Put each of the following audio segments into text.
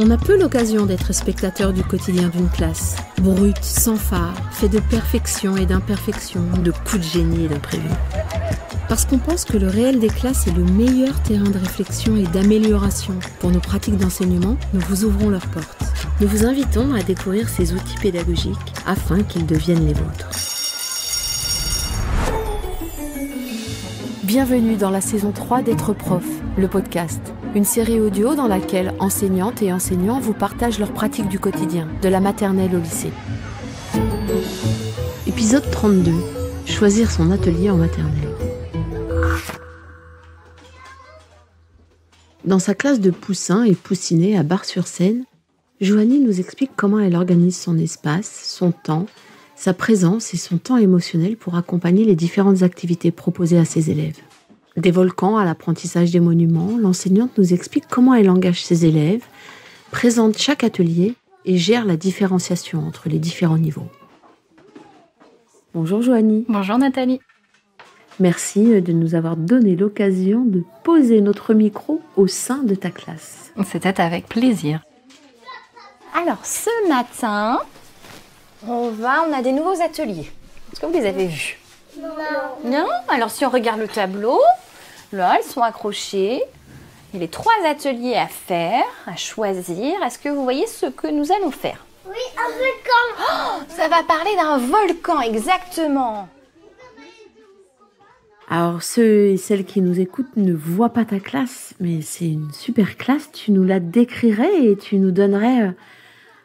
On a peu l'occasion d'être spectateur du quotidien d'une classe. Brute, sans phare, fait de perfection et d'imperfection, de coups de génie et d'imprévus. Parce qu'on pense que le réel des classes est le meilleur terrain de réflexion et d'amélioration pour nos pratiques d'enseignement, nous vous ouvrons leurs portes. Nous vous invitons à découvrir ces outils pédagogiques afin qu'ils deviennent les vôtres. Bienvenue dans la saison 3 d'Être prof, le podcast. Une série audio dans laquelle enseignantes et enseignants vous partagent leurs pratiques du quotidien, de la maternelle au lycée. Épisode 32. Choisir son atelier en maternelle. Dans sa classe de poussins et poussinets à Bar-sur-Seine, Joanie nous explique comment elle organise son espace, son temps, sa présence et son temps émotionnel pour accompagner les différentes activités proposées à ses élèves. Des volcans à l'apprentissage des monuments, l'enseignante nous explique comment elle engage ses élèves, présente chaque atelier et gère la différenciation entre les différents niveaux. Bonjour Joanie. Bonjour Nathalie. Merci de nous avoir donné l'occasion de poser notre micro au sein de ta classe. C'était avec plaisir. Alors ce matin, on a des nouveaux ateliers. Est-ce que vous les avez vus ? Non. Alors si on regarde le tableau, là, ils sont accrochés. Il y a les 3 ateliers à faire, à choisir. Est-ce que vous voyez ce que nous allons faire ? Oui, un volcan. Oh, ça va parler d'un volcan, exactement. Alors ceux et celles qui nous écoutent ne voient pas ta classe, mais c'est une super classe. Tu nous la décrirais et tu nous donnerais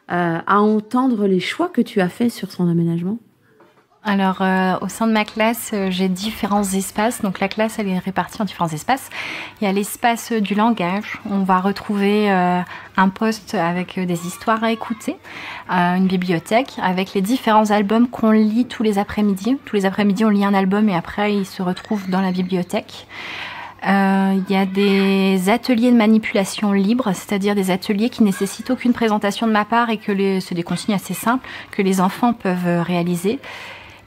à entendre les choix que tu as faits sur son aménagement. Alors, au sein de ma classe, j'ai différents espaces. Donc, la classe, elle est répartie en différents espaces. Il y a l'espace du langage. On va retrouver un poste avec des histoires à écouter, une bibliothèque avec les différents albums qu'on lit tous les après-midi. Tous les après-midi, on lit un album et après, il se retrouve dans la bibliothèque. Il y a des ateliers de manipulation libre, c'est-à-dire des ateliers qui nécessitent aucune présentation de ma part et que c'est des consignes assez simples que les enfants peuvent réaliser.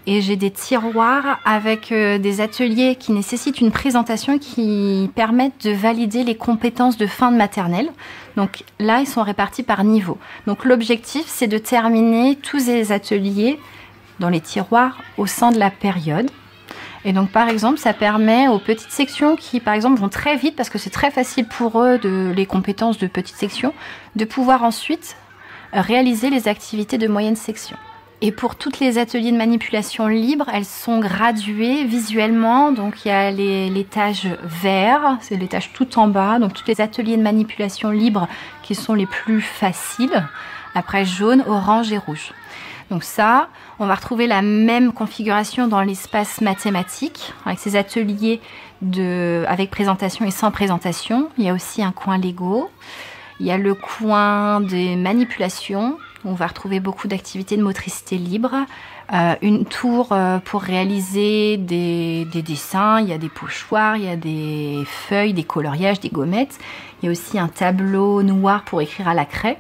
Et j'ai des tiroirs avec des ateliers qui nécessitent une présentation qui permettent de valider les compétences de fin de maternelle. Donc là, ils sont répartis par niveau. Donc l'objectif, c'est de terminer tous ces ateliers dans les tiroirs au sein de la période. Et donc par exemple, ça permet aux petites sections qui par exemple vont très vite parce que c'est très facile pour eux, les compétences de petites sections, de pouvoir ensuite réaliser les activités de moyenne section. Et pour toutes les ateliers de manipulation libre, elles sont graduées visuellement. Donc il y a l'étage vert, c'est l'étage tout en bas. Donc tous les ateliers de manipulation libre qui sont les plus faciles. Après jaune, orange et rouge. Donc ça, on va retrouver la même configuration dans l'espace mathématique, avec ces ateliers avec présentation et sans présentation. Il y a aussi un coin Lego. Il y a le coin des manipulations. On va retrouver beaucoup d'activités de motricité libre. Une tour pour réaliser des dessins. Il y a des pochoirs, il y a des feuilles, des coloriages, des gommettes. Il y a aussi un tableau noir pour écrire à la craie.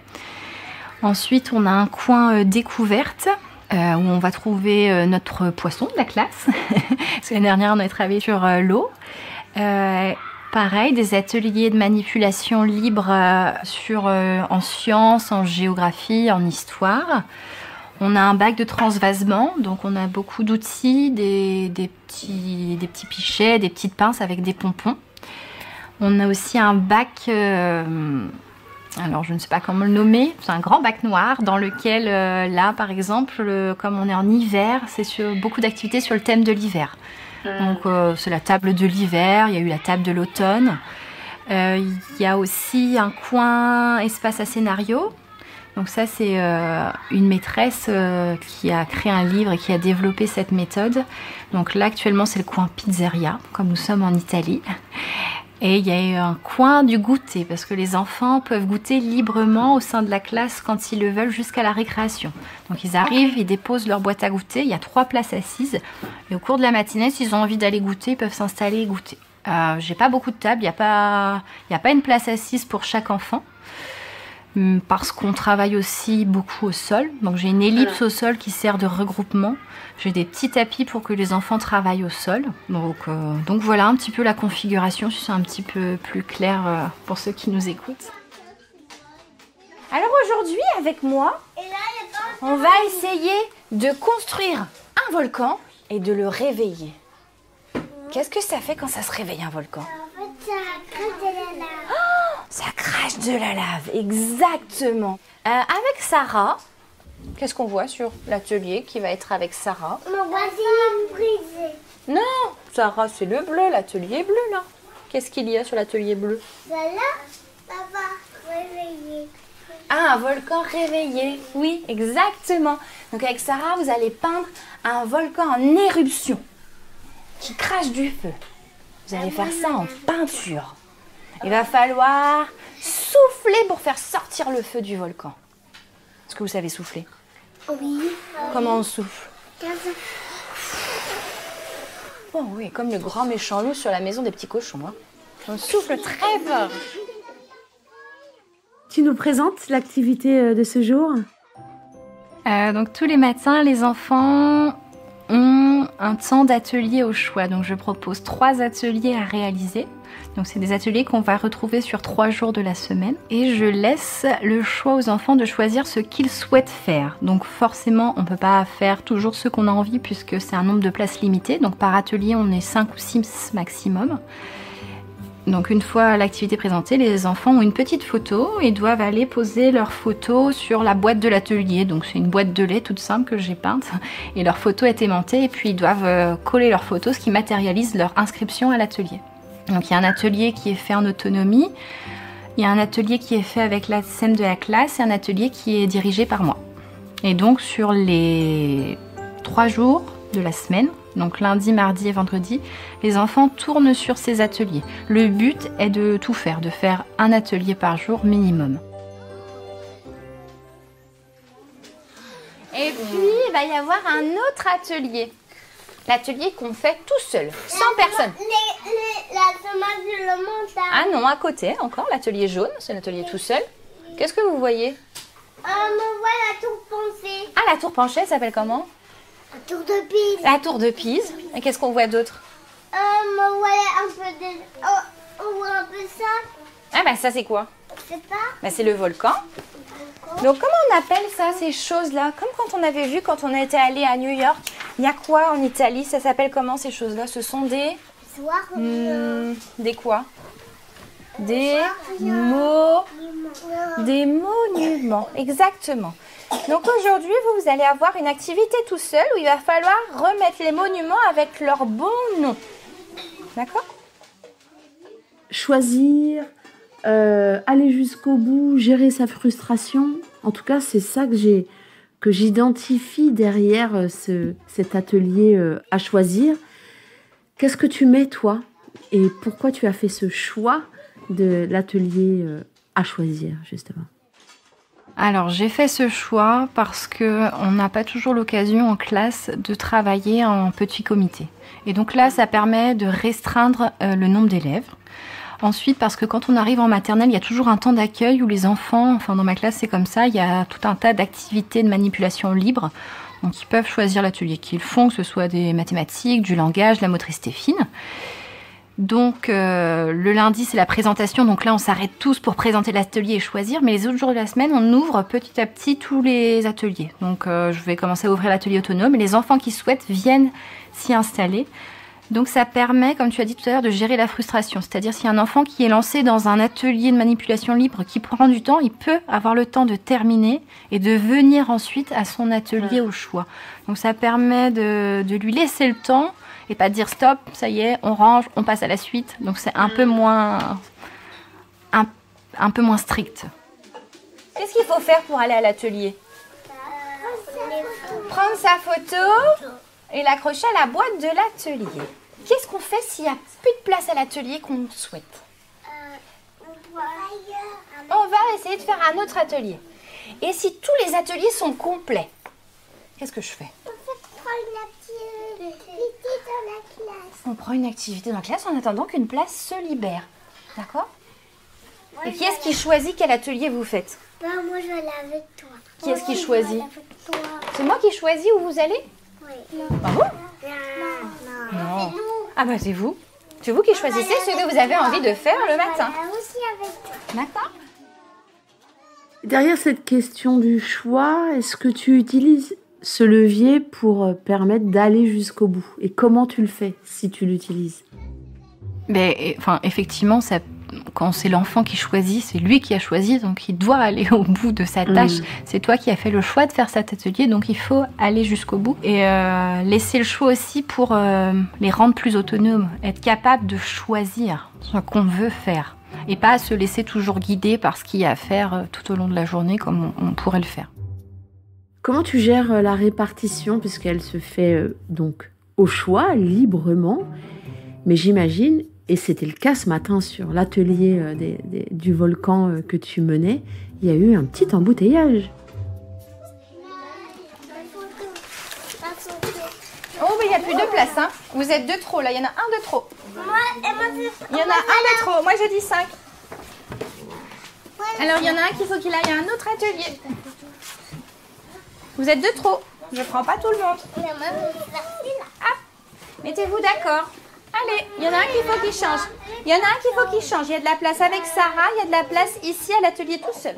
Ensuite, on a un coin découverte où on va trouver notre poisson de la classe. Parce que l'année dernière, on a travaillé sur l'eau. Pareil, des ateliers de manipulation libre en sciences, en géographie, en histoire. On a un bac de transvasement, donc on a beaucoup d'outils, des petits pichets, des petites pinces avec des pompons. On a aussi un bac, alors je ne sais pas comment le nommer, c'est un grand bac noir dans lequel, là par exemple, comme on est en hiver, c'est beaucoup d'activités sur le thème de l'hiver. Donc c'est la table de l'hiver, il y a eu la table de l'automne. Il y a aussi un coin espace à scénario. Donc ça c'est une maîtresse qui a créé un livre et qui a développé cette méthode. Donc là actuellement c'est le coin pizzeria, comme nous sommes en Italie. Et il y a eu un coin du goûter, parce que les enfants peuvent goûter librement au sein de la classe quand ils le veulent jusqu'à la récréation. Donc ils arrivent, ils déposent leur boîte à goûter, il y a 3 places assises. Et au cours de la matinée, s'ils ont envie d'aller goûter, ils peuvent s'installer et goûter. J'ai pas beaucoup de tables, il n'y a pas une place assise pour chaque enfant. Parce qu'on travaille aussi beaucoup au sol. Donc j'ai une ellipse au sol qui sert de regroupement. J'ai des petits tapis pour que les enfants travaillent au sol. Donc voilà un petit peu la configuration, si c'est un petit peu plus clair pour ceux qui nous écoutent. Alors aujourd'hui, avec moi, on va essayer de construire un volcan et de le réveiller. Qu'est-ce que ça fait quand ça se réveille un volcan? En fait, ça crache de la lave. Oh, ça crache de la lave, exactement. Avec Sarah, qu'est-ce qu'on voit sur l'atelier qui va être avec Sarah? Mon voisin est brisé. Non, Sarah, c'est le bleu, l'atelier bleu là. Qu'est-ce qu'il y a sur l'atelier bleu? Celle-là, ça va réveiller. Ah, un volcan réveillé. Oui, exactement. Donc avec Sarah, vous allez peindre un volcan en éruption qui crache du feu. Vous allez faire ça en peinture. Il va falloir souffler pour faire sortir le feu du volcan. Est-ce que vous savez souffler? Oui. Comment on souffle? Oh oui, comme le grand méchant loup sur la maison des petits cochons. Hein. On souffle très fort. Tu nous présentes l'activité de ce jour? Donc tous les matins, les enfants ont un temps d'atelier au choix. Donc je propose 3 ateliers à réaliser. Donc c'est des ateliers qu'on va retrouver sur 3 jours de la semaine. Et je laisse le choix aux enfants de choisir ce qu'ils souhaitent faire. Donc forcément, on ne peut pas faire toujours ce qu'on a envie puisque c'est un nombre de places limité. Donc par atelier, on est 5 ou 6 maximum. Donc une fois l'activité présentée, les enfants ont une petite photo et doivent aller poser leur photo sur la boîte de l'atelier. Donc c'est une boîte de lait toute simple que j'ai peinte et leur photo est aimantée et puis ils doivent coller leur photo, ce qui matérialise leur inscription à l'atelier. Donc il y a un atelier qui est fait en autonomie, il y a un atelier qui est fait avec la SEM de la classe et un atelier qui est dirigé par moi. Et donc sur les 3 jours de la semaine, donc lundi, mardi et vendredi, les enfants tournent sur ces ateliers. Le but est de tout faire, de faire un atelier par jour minimum. Et puis, il va y avoir un autre atelier. L'atelier qu'on fait tout seul, sans personne. La semence de la montagne. Ah non, à côté encore, l'atelier jaune, c'est l'atelier tout seul. Qu'est-ce que vous voyez? Me voit la tour pensée. Ah, la tour penchée, elle s'appelle comment? La tour de Pise. La tour de Pise. Et qu'est-ce qu'on voit d'autre? Me voit un peu de... on voit un peu ça. Ah bah ça c'est quoi? Je sais pas. Bah, c'est le volcan. Donc comment on appelle ça, ces choses-là? Comme quand on avait vu quand on était allé à New York. Il y a quoi en Italie? Ça s'appelle comment ces choses-là? Ce sont des... des quoi? Des des monuments, exactement. Donc aujourd'hui, vous allez avoir une activité tout seul où il va falloir remettre les monuments avec leur bon nom. D'accord? Choisir, aller jusqu'au bout, gérer sa frustration. En tout cas, c'est ça que j'identifie derrière cet atelier à choisir. Qu'est-ce que tu mets, toi? Et pourquoi tu as fait ce choix de l'atelier à choisir, justement? Alors j'ai fait ce choix parce qu'on n'a pas toujours l'occasion en classe de travailler en petit comité. Et donc là, ça permet de restreindre le nombre d'élèves. Ensuite, parce que quand on arrive en maternelle, il y a toujours un temps d'accueil où les enfants, enfin dans ma classe c'est comme ça, il y a tout un tas d'activités de manipulation libre. Donc ils peuvent choisir l'atelier qu'ils font, que ce soit des mathématiques, du langage, de la motricité fine. Donc le lundi c'est la présentation, donc là on s'arrête tous pour présenter l'atelier et choisir, mais les autres jours de la semaine on ouvre petit à petit tous les ateliers. Donc je vais commencer à ouvrir l'atelier autonome et les enfants qui souhaitent viennent s'y installer. Donc ça permet, comme tu as dit tout à l'heure, de gérer la frustration. C'est-à-dire s'il y a un enfant qui est lancé dans un atelier de manipulation libre qui prend du temps, il peut avoir le temps de terminer et de venir ensuite à son atelier au choix. Donc ça permet de lui laisser le temps et pas de dire stop, ça y est, on range, on passe à la suite. Donc c'est un peu moins strict. Qu'est-ce qu'il faut faire pour aller à l'atelier? Prendre sa photo et l'accrocher à la boîte de l'atelier. Qu'est-ce qu'on fait s'il n'y a plus de place à l'atelier qu'on souhaite? On va essayer de faire un autre atelier. Et si tous les ateliers sont complets, qu'est-ce que je fais? On prend une activité dans la classe en attendant qu'une place se libère. D'accord? Et qui est-ce qui choisit quel atelier vous faites? Moi je vais aller avec toi. Qui est-ce qui choisit? C'est moi qui choisis où vous allez? Oui. Ah bon? Non. Ah bah c'est vous. C'est vous qui choisissez ce que vous avez envie de faire le matin. Aussi avec toi. D'accord? Derrière cette question du choix, est-ce que tu utilises ce levier pour permettre d'aller jusqu'au bout? Et comment tu le fais si tu l'utilises? Effectivement, quand c'est l'enfant qui choisit, c'est lui qui a choisi, donc il doit aller au bout de sa tâche. C'est toi qui as fait le choix de faire cet atelier, donc il faut aller jusqu'au bout. Et laisser le choix aussi pour les rendre plus autonomes, être capable de choisir ce qu'on veut faire. Et pas se laisser toujours guider par ce qu'il y a à faire tout au long de la journée comme on pourrait le faire. Comment tu gères la répartition, puisqu'elle se fait donc au choix, librement, mais j'imagine, et c'était le cas ce matin sur l'atelier du volcan que tu menais, il y a eu un petit embouteillage. Oh, mais il n'y a plus de place, hein. Vous êtes 2 trop, là. Il y en a un de trop. Il y en a un de trop. Moi, j'ai dit 5. Alors, il y en a un qu'il faut qu'il aille à un autre atelier. Vous êtes 2 trop. Je prends pas tout le monde. Ah, mettez-vous d'accord. Allez, il y en a un qu'il faut qu'il change. Il y en a un qu'il faut qu'il change. Il y a de la place avec Sarah. Il y a de la place ici à l'atelier tout seul.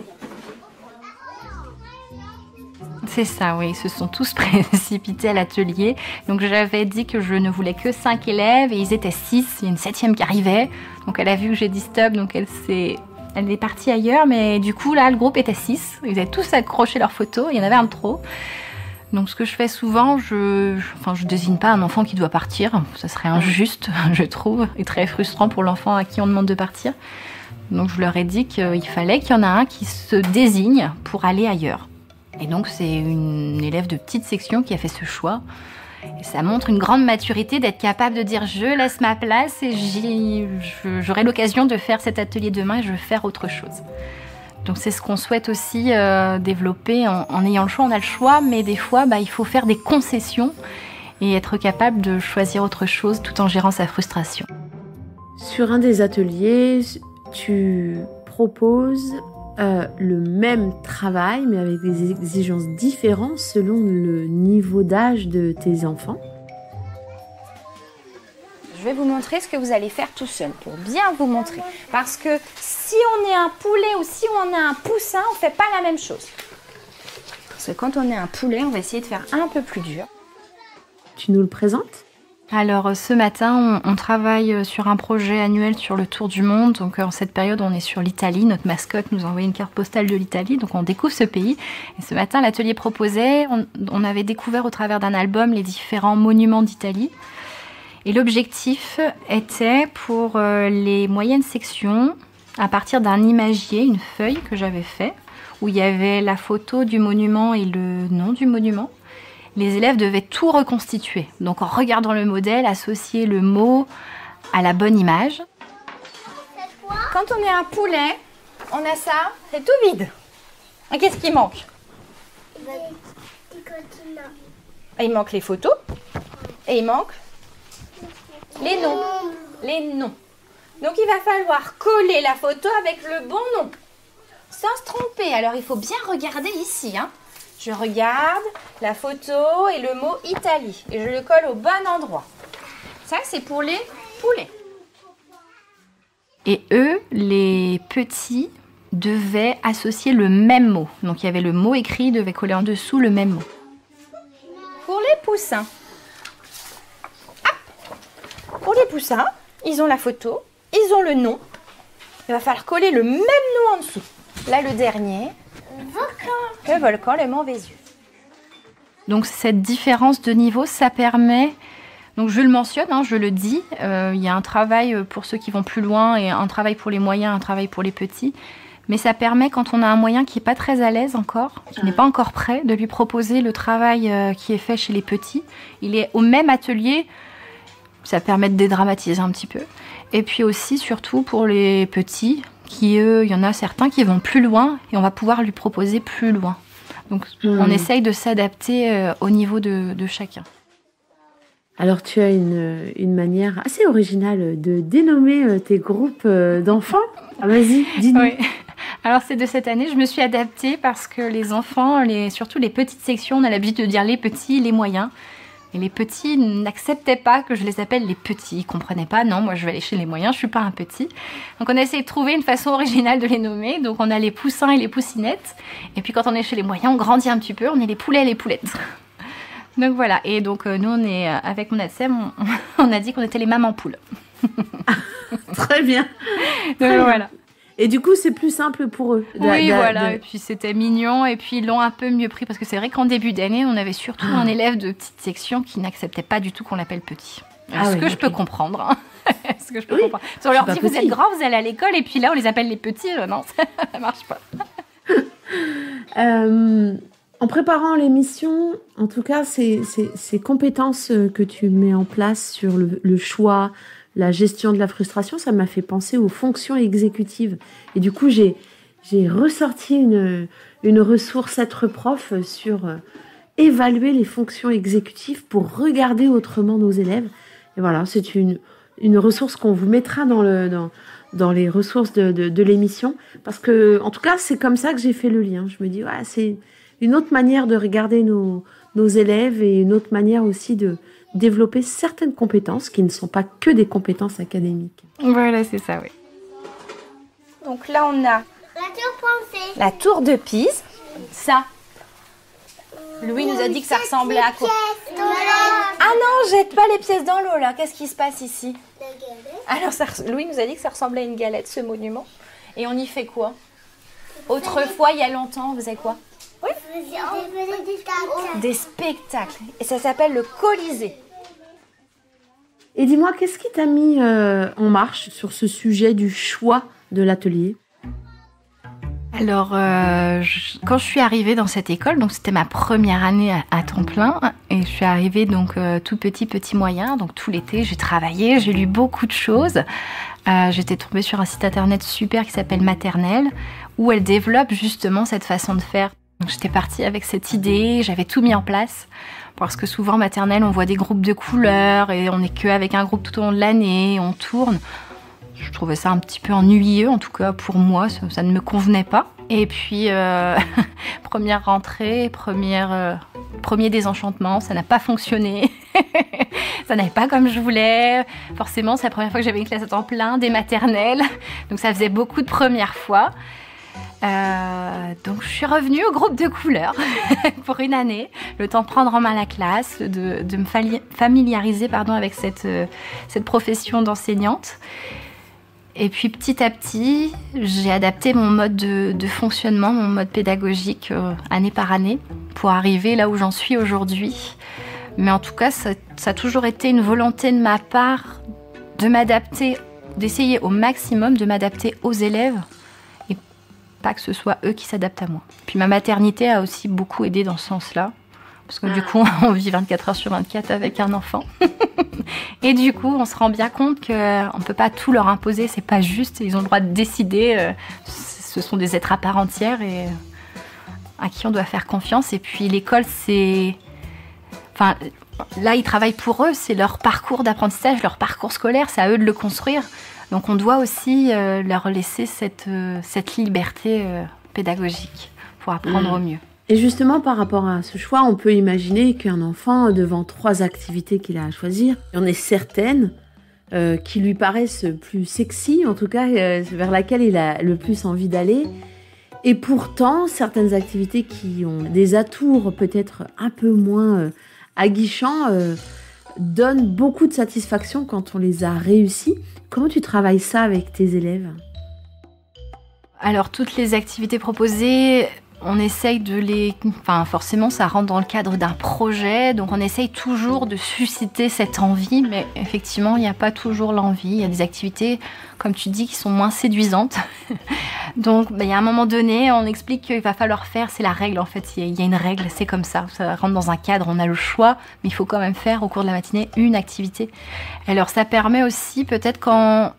C'est ça, oui. Ils se sont tous précipités à l'atelier. Donc, j'avais dit que je ne voulais que 5 élèves et ils étaient 6. Il y a une 7e qui arrivait. Donc, elle a vu que j'ai dit stop. Donc, elle est partie ailleurs. Mais du coup, là, le groupe était 6. Ils avaient tous accroché leurs photos. Il y en avait un de trop. Donc, ce que je fais souvent, je désigne pas un enfant qui doit partir. Ça serait injuste, je trouve, et très frustrant pour l'enfant à qui on demande de partir. Donc, je leur ai dit qu'il fallait qu'il y en a un qui se désigne pour aller ailleurs. Et donc, c'est une élève de petite section qui a fait ce choix. Et ça montre une grande maturité d'être capable de dire « je laisse ma place et j'aurai l'occasion de faire cet atelier demain et je vais faire autre chose ». Donc c'est ce qu'on souhaite aussi développer en ayant le choix. On a le choix, mais des fois, il faut faire des concessions et être capable de choisir autre chose tout en gérant sa frustration. Sur un des ateliers, tu proposes le même travail, mais avec des exigences différentes selon le niveau d'âge de tes enfants. Je vais vous montrer ce que vous allez faire tout seul pour bien vous montrer. Parce que si on est un poulet ou si on est un poussin, on ne fait pas la même chose. Parce que quand on est un poulet, on va essayer de faire un peu plus dur. Tu nous le présentes ? Alors ce matin, on travaille sur un projet annuel sur le tour du monde. Donc en cette période, on est sur l'Italie. Notre mascotte nous a envoyé une carte postale de l'Italie. Donc on découvre ce pays. Et ce matin, l'atelier proposait, on avait découvert au travers d'un album les différents monuments d'Italie. Et l'objectif était pour les moyennes sections, à partir d'un imagier, une feuille que j'avais fait, où il y avait la photo du monument et le nom du monument. Les élèves devaient tout reconstituer. Donc en regardant le modèle, associer le mot à la bonne image. Quand on est un poulet, on a ça, c'est tout vide. Et qu'est-ce qui manque ? Il manque les photos et il manque les noms. Les noms. Donc il va falloir coller la photo avec le bon nom, sans se tromper. Alors il faut bien regarder ici, hein. Je regarde la photo et le mot Italie et je le colle au bon endroit. Ça, c'est pour les poulets. Et eux, les petits, devaient associer le même mot. Donc il y avait le mot écrit, ils devaient coller en dessous le même mot. Pour les poussins. Pour les poussins, ils ont la photo, ils ont le nom. Il va falloir coller le même nom en dessous. Là, le dernier. Le volcan, le Mont Vésuve. Donc cette différence de niveau, ça permet, donc je le mentionne, je le dis, il y a un travail pour ceux qui vont plus loin et un travail pour les moyens, un travail pour les petits. Mais ça permet, quand on a un moyen qui n'est pas très à l'aise encore, qui n'est pas encore prêt, de lui proposer le travail qui est fait chez les petits. Il est au même atelier, ça permet de dédramatiser un petit peu. Et puis aussi, surtout pour les petits, qui eux, il y en a certains qui vont plus loin et on va pouvoir lui proposer plus loin. Donc on essaye de s'adapter au niveau de chacun. Alors tu as une manière assez originale de dénommer tes groupes d'enfants. Ah, vas-y, dis-nous. Oui. Alors c'est de cette année, je me suis adaptée parce que les enfants, surtout les petites sections, on a l'habitude de dire les petits, les moyens. Et les petits n'acceptaient pas que je les appelle les petits. Ils ne comprenaient pas. Non, moi, je vais aller chez les moyens. Je ne suis pas un petit. Donc, on a essayé de trouver une façon originale de les nommer. Donc, on a les poussins et les poussinettes. Et puis, quand on est chez les moyens, on grandit un petit peu. On est les poulets et les poulettes. Donc, voilà. Et donc, nous, on est, avec mon ADSEM, on a dit qu'on était les mamans poules. Très bien. Donc, voilà. Et du coup, c'est plus simple pour eux. Oui, voilà. Et puis, c'était mignon. Et puis, ils l'ont un peu mieux pris. Parce que c'est vrai qu'en début d'année, on avait surtout un élève de petite section qui n'acceptait pas du tout qu'on l'appelle petit. Ce que je peux comprendre. Hein. Ce que je peux comprendre. On leur dit, vous êtes grands, vous allez à l'école. Et puis là, on les appelle les petits. Non, ça ne marche pas. En préparant l'émission, en tout cas, ces compétences que tu mets en place sur le choix, la gestion de la frustration, ça m'a fait penser aux fonctions exécutives. Et du coup, j'ai ressorti une ressource Être prof sur évaluer les fonctions exécutives pour regarder autrement nos élèves. Et voilà, c'est une ressource qu'on vous mettra dans les ressources de l'émission. Parce que, en tout cas, c'est comme ça que j'ai fait le lien. Je me dis, ouais, c'est une autre manière de regarder nos élèves et une autre manière aussi de développer certaines compétences qui ne sont pas que des compétences académiques. Voilà, c'est ça, oui. Donc là, on a la tour de Pise. Ça, Louis nous a dit que ça ressemblait à quoi? Ah non, jette pas les pièces dans l'eau, là. Qu'est-ce qui se passe ici? Alors, Louis nous a dit que ça ressemblait à une galette, ce monument. Et on y fait quoi? Autrefois, il y a longtemps, on faisait quoi? Oui. Des spectacles. Et ça s'appelle le Colisée. Et dis-moi, qu'est-ce qui t'a mis en marche sur ce sujet du choix de l'atelier? Alors, quand je suis arrivée dans cette école, donc c'était ma première année à temps plein, et je suis arrivée donc tout petit moyen, donc tout l'été j'ai travaillé, j'ai lu beaucoup de choses. J'étais tombée sur un site internet super qui s'appelle Maternelle, où elle développe justement cette façon de faire. Donc, j'étais partie avec cette idée, j'avais tout mis en place, parce que souvent maternelle, on voit des groupes de couleurs et on n'est qu'avec un groupe tout au long de l'année, on tourne. Je trouvais ça un petit peu ennuyeux, en tout cas pour moi, ça ne me convenait pas. Et puis, première rentrée, premier désenchantement, ça n'a pas fonctionné. Ça n'allait pas comme je voulais. Forcément, c'est la première fois que j'avais une classe à temps plein, des maternelles. Donc ça faisait beaucoup de premières fois. Donc je suis revenue au groupe de couleurs pour une année, le temps de prendre en main la classe, de me familiariser avec cette profession d'enseignante. Et puis petit à petit, j'ai adapté mon mode de fonctionnement, mon mode pédagogique année par année pour arriver là où j'en suis aujourd'hui. Mais en tout cas, ça a toujours été une volonté de ma part de m'adapter, d'essayer au maximum de m'adapter aux élèves et pas que ce soit eux qui s'adaptent à moi. Puis ma maternité a aussi beaucoup aidé dans ce sens-là. Parce que du coup, on vit 24 heures sur 24 avec un enfant. Et du coup, on se rend bien compte qu'on ne peut pas tout leur imposer, c'est pas juste. Ils ont le droit de décider. Ce sont des êtres à part entière et à qui on doit faire confiance. Et puis l'école, c'est... Enfin, là, ils travaillent pour eux. C'est leur parcours d'apprentissage, leur parcours scolaire. C'est à eux de le construire. Donc on doit aussi leur laisser cette liberté pédagogique pour apprendre au mieux. Et justement, par rapport à ce choix, on peut imaginer qu'un enfant, devant 3 activités qu'il a à choisir, il y en a certaines qui lui paraissent plus sexy, en tout cas vers laquelle il a le plus envie d'aller. Et pourtant, certaines activités qui ont des atours peut-être un peu moins aguichants donnent beaucoup de satisfaction quand on les a réussis. Comment tu travailles ça avec tes élèves? Alors, toutes les activités proposées... On essaye de les... Enfin, forcément, ça rentre dans le cadre d'un projet, donc on essaye toujours de susciter cette envie, mais effectivement, il n'y a pas toujours l'envie. Il y a des activités, comme tu dis, qui sont moins séduisantes. Donc, il y a un moment donné, on explique qu'il va falloir faire, c'est la règle en fait, il y a une règle, c'est comme ça rentre dans un cadre, on a le choix, mais il faut quand même faire au cours de la matinée une activité. Alors, ça permet aussi, peut-être quand...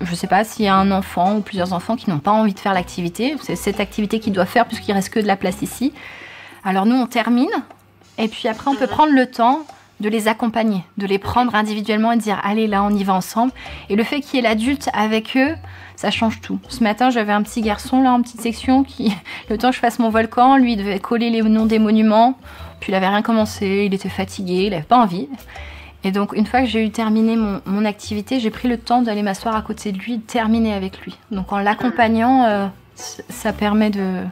Je ne sais pas s'il y a un enfant ou plusieurs enfants qui n'ont pas envie de faire l'activité. C'est cette activité qu'ils doivent faire puisqu'il ne reste que de la place ici. Alors nous, on termine. Et puis après, on peut prendre le temps de les accompagner, de les prendre individuellement et de dire « Allez, là, on y va ensemble ». Et le fait qu'il y ait l'adulte avec eux, ça change tout. Ce matin, j'avais un petit garçon là en petite section qui, le temps que je fasse mon volcan, lui, devait coller les noms des monuments. Puis il avait rien commencé, il était fatigué, il n'avait pas envie. Et donc une fois que j'ai eu terminé mon activité, j'ai pris le temps d'aller m'asseoir à côté de lui et de terminer avec lui. Donc en l'accompagnant, ça permet de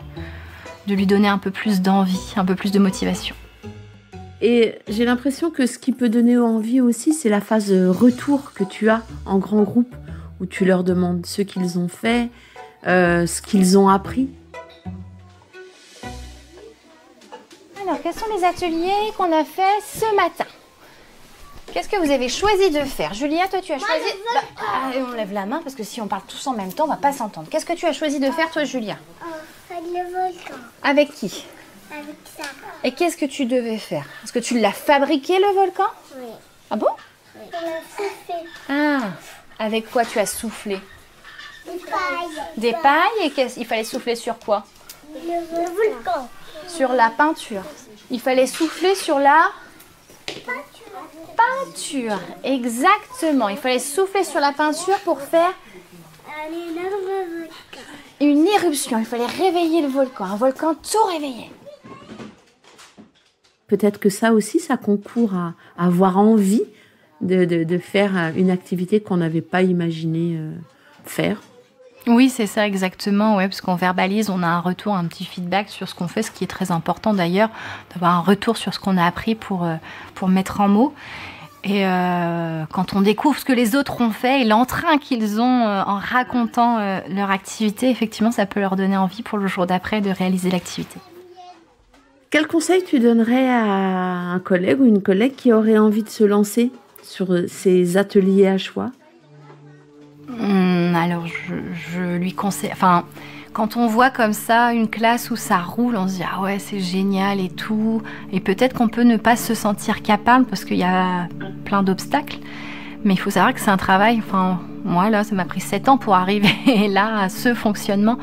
lui donner un peu plus d'envie, un peu plus de motivation. Et j'ai l'impression que ce qui peut donner envie aussi, c'est la phase retour que tu as en grand groupe, où tu leur demandes ce qu'ils ont fait, ce qu'ils ont appris. Alors, quels sont les ateliers qu'on a fait ce matin? Qu'est-ce que vous avez choisi de faire? Julia, toi, tu as choisi... on lève la main, parce que si on parle tous en même temps, on va pas s'entendre. Qu'est-ce que tu as choisi de faire, toi, Julia? Le volcan. Avec qui? Avec ça. Et qu'est-ce que tu devais faire? Est-ce que tu l'as fabriqué, le volcan? Oui. Ah bon? Oui. On l'a soufflé. Ah, avec quoi tu as soufflé? Des pailles. Des pailles, et il fallait souffler sur quoi? Le volcan. Sur la peinture. Il fallait souffler sur la... Peinture, exactement. Il fallait souffler sur la peinture pour faire Un énorme volcan. une éruption. Il fallait réveiller le volcan. Un volcan tout réveillé. Peut-être que ça aussi, ça concourt à avoir envie de faire une activité qu'on n'avait pas imaginé faire. Oui, c'est ça exactement, ouais, parce qu'on verbalise, on a un retour, un petit feedback sur ce qu'on fait, ce qui est très important d'ailleurs, d'avoir un retour sur ce qu'on a appris pour mettre en mots. Et quand on découvre ce que les autres ont fait et l'entrain qu'ils ont en racontant leur activité, effectivement, ça peut leur donner envie pour le jour d'après de réaliser l'activité. Quel conseil tu donnerais à un collègue ou une collègue qui aurait envie de se lancer sur ces ateliers à choix ? Alors, je lui conseille... Enfin, quand on voit comme ça une classe où ça roule, on se dit « Ah ouais, c'est génial et tout ». Et peut-être qu'on peut ne pas se sentir capable parce qu'il y a plein d'obstacles. Mais il faut savoir que c'est un travail. Enfin, moi, là, ça m'a pris 7 ans pour arriver là à ce fonctionnement.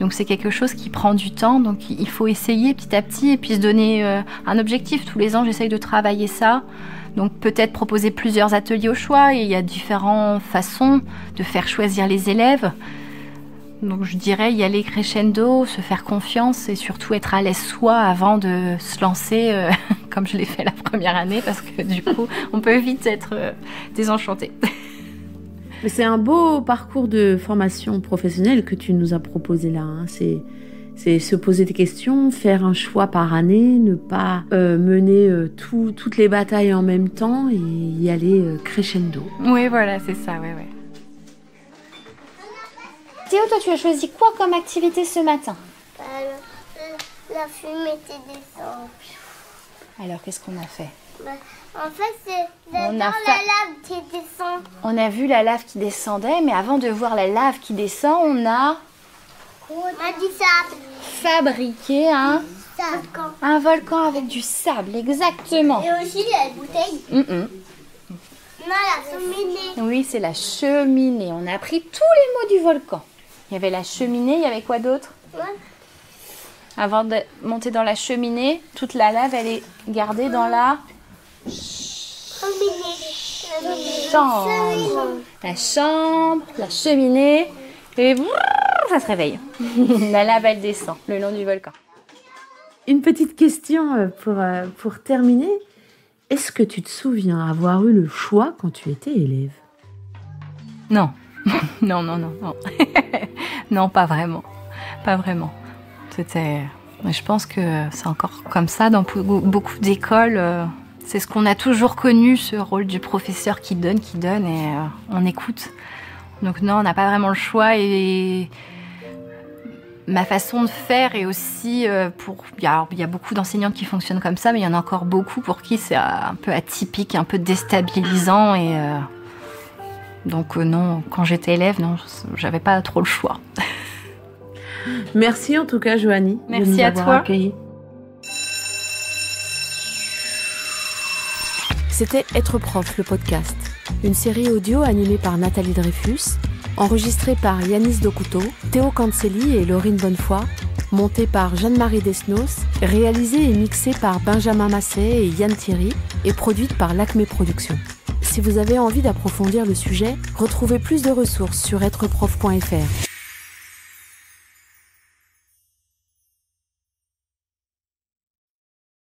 Donc, c'est quelque chose qui prend du temps. Donc, il faut essayer petit à petit et puis se donner un objectif. Tous les ans, j'essaye de travailler ça. Donc peut-être proposer plusieurs ateliers au choix, et il y a différentes façons de faire choisir les élèves. Donc je dirais y aller crescendo, se faire confiance et surtout être à l'aise soi avant de se lancer comme je l'ai fait la première année, parce que du coup on peut vite être désenchanté. Mais c'est un beau parcours de formation professionnelle que tu nous as proposé là, hein. C'est se poser des questions, faire un choix par année, ne pas mener toutes les batailles en même temps et y aller crescendo. Oui, voilà, c'est ça, ouais. Théo, toi, tu as choisi quoi comme activité ce matin? La fumée qui descend. Alors, qu'est-ce qu'on a fait? En fait, c'est On a la fait- lave qui descend. On a vu la lave qui descendait, mais avant de voir la lave qui descend, on a On a du sable. fabriqué un volcan avec du sable, exactement. Et aussi la bouteille. Non, la cheminée. Oui, c'est la cheminée. On a appris tous les mots du volcan. Il y avait la cheminée, il y avait quoi d'autre? Ouais. Avant de monter dans la cheminée, toute la lave, elle est gardée dans la chambre. La chambre, la cheminée, et ça se réveille. La lave, elle descend le long du volcan. Une petite question pour terminer. Est-ce que tu te souviens avoir eu le choix quand tu étais élève ? Non. Non. Non, pas vraiment. Pas vraiment. Je pense que c'est encore comme ça dans beaucoup d'écoles. C'est ce qu'on a toujours connu, ce rôle du professeur qui donne et on écoute. Donc non, on n'a pas vraiment le choix, et ma façon de faire est aussi il y a beaucoup d'enseignantes qui fonctionnent comme ça, mais il y en a encore beaucoup pour qui c'est un peu atypique, un peu déstabilisant, et donc non, quand j'étais élève, non, j'avais pas trop le choix. Merci en tout cas, Joanie. Merci de nous à avoir toi. accueillis. C'était Être prof, le podcast. Une série audio animée par Nathalie Dreyfus, enregistrée par Yanis Dokuto, Théo Cancelli et Laurine Bonnefoy, montée par Jeanne-Marie Desnos, réalisée et mixée par Benjamin Masset et Yann Thierry, et produite par l'Acme Productions. Si vous avez envie d'approfondir le sujet, retrouvez plus de ressources sur êtreprof.fr.